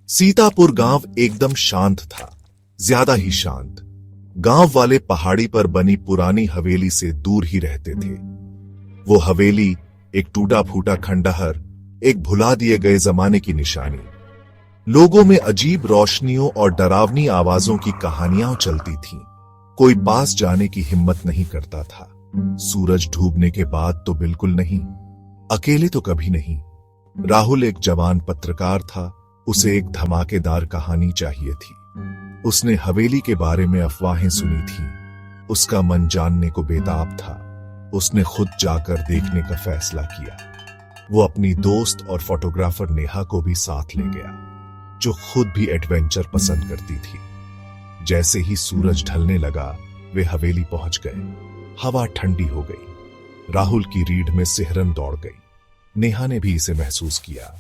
सीतापुर गांव एकदम शांत था, ज्यादा ही शांत। गांव वाले पहाड़ी पर बनी पुरानी हवेली से दूर ही रहते थे। वो हवेली एक टूटा फूटा खंडहर, एक भुला दिए गए जमाने की निशानी। लोगों में अजीब रोशनियों और डरावनी आवाजों की कहानियां चलती थीं। कोई पास जाने की हिम्मत नहीं करता था। सूरज डूबने के बाद तो बिल्कुल नहीं, अकेले तो कभी नहीं। राहुल एक जवान पत्रकार था, उसे एक धमाकेदार कहानी चाहिए थी। उसने हवेली के बारे में अफवाहें सुनी थीं। उसका मन जानने को बेताब था। उसने खुद जाकर देखने का फैसला किया। वो अपनी दोस्त और फोटोग्राफर नेहा को भी साथ ले गया, जो खुद भी एडवेंचर पसंद करती थी। जैसे ही सूरज ढलने लगा, वे हवेली पहुंच गए। हवा ठंडी हो गई। राहुल की रीढ़ में सिहरन दौड़ गई। नेहा ने भी इसे महसूस किया।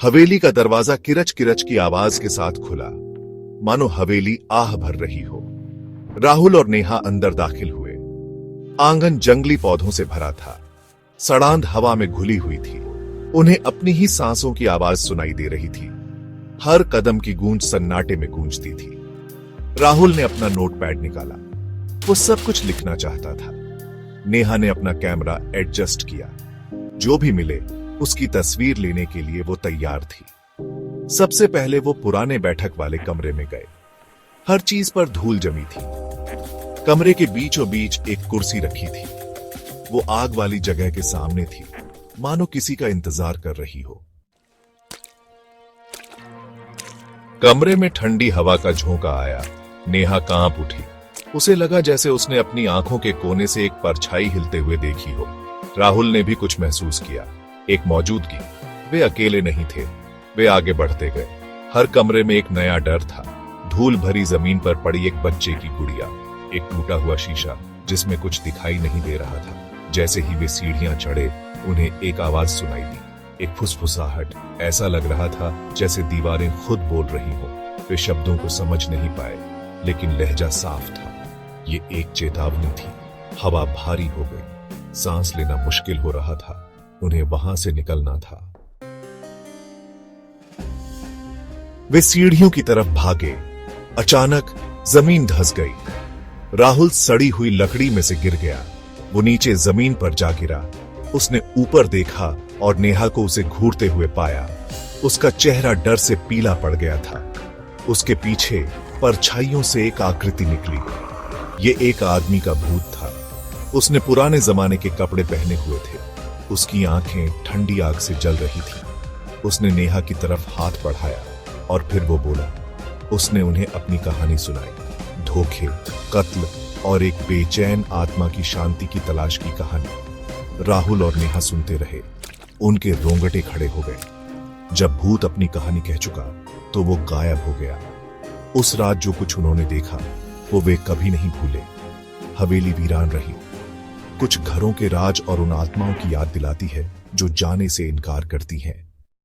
हवेली का दरवाजा किरच किरच की आवाज के साथ खुला, मानो हवेली आह भर रही हो। राहुल और नेहा अंदर दाखिल हुए। आंगन जंगली पौधों से भरा था। सड़ांध हवा में घुली हुई थी। उन्हें अपनी ही सांसों की आवाज सुनाई दे रही थी। हर कदम की गूंज सन्नाटे में गूंजती थी। राहुल ने अपना नोटपैड निकाला। वो सब कुछ लिखना चाहता था। नेहा ने अपना कैमरा एडजस्ट किया। जो भी मिले उसकी तस्वीर लेने के लिए वो तैयार थी। सबसे पहले वो पुराने बैठक वाले कमरे में गए। हर चीज पर धूल जमी थी। कमरे के बीचों बीच एक कुर्सी रखी थी। वो आग वाली जगह के सामने थी, मानो किसी का इंतजार कर रही हो। कमरे में ठंडी हवा का झोंका आया। नेहा कांप उठी। उसे लगा जैसे उसने अपनी आंखों के कोने से एक परछाई हिलते हुए देखी हो। राहुल ने भी कुछ महसूस किया, एक मौजूदगी। वे अकेले नहीं थे। वे आगे बढ़ते गए। हर कमरे में एक नया डर था। धूल भरी जमीन पर पड़ी एक बच्चे की गुड़िया, एक टूटा हुआ शीशा जिसमें कुछ दिखाई नहीं दे रहा था। जैसे ही वे सीढ़ियां चढ़े, उन्हें एक आवाज सुनाई दी, एक फुसफुसाहट। ऐसा लग रहा था जैसे दीवारें खुद बोल रही हो। वे शब्दों को समझ नहीं पाए, लेकिन लहजा साफ था। ये एक चेतावनी थी। हवा भारी हो गई। सांस लेना मुश्किल हो रहा था। उन्हें वहां से निकलना था। वे सीढ़ियों की तरफ भागे। अचानक जमीन धंस गई। राहुल सड़ी हुई लकड़ी में से गिर गया। वो नीचे जमीन पर जा गिरा। उसने ऊपर देखा और नेहा को उसे घूरते हुए पाया। उसका चेहरा डर से पीला पड़ गया था। उसके पीछे परछाइयों से एक आकृति निकली। ये एक आदमी का भूत था। उसने पुराने जमाने के कपड़े पहने हुए थे। उसकी आंखें ठंडी आग से जल रही थी। उसने नेहा की तरफ हाथ बढ़ाया और फिर वो बोला। उसने उन्हें अपनी कहानी सुनाई। धोखे, कत्ल और एक बेचैन आत्मा की शांति की तलाश की कहानी। राहुल और नेहा सुनते रहे। उनके रोंगटे खड़े हो गए। जब भूत अपनी कहानी कह चुका तो वो गायब हो गया। उस रात जो कुछ उन्होंने देखा वो वे कभी नहीं भूले। हवेली वीरान रही। कुछ घरों के राज और उन आत्माओं की याद दिलाती है जो जाने से इनकार करती हैं।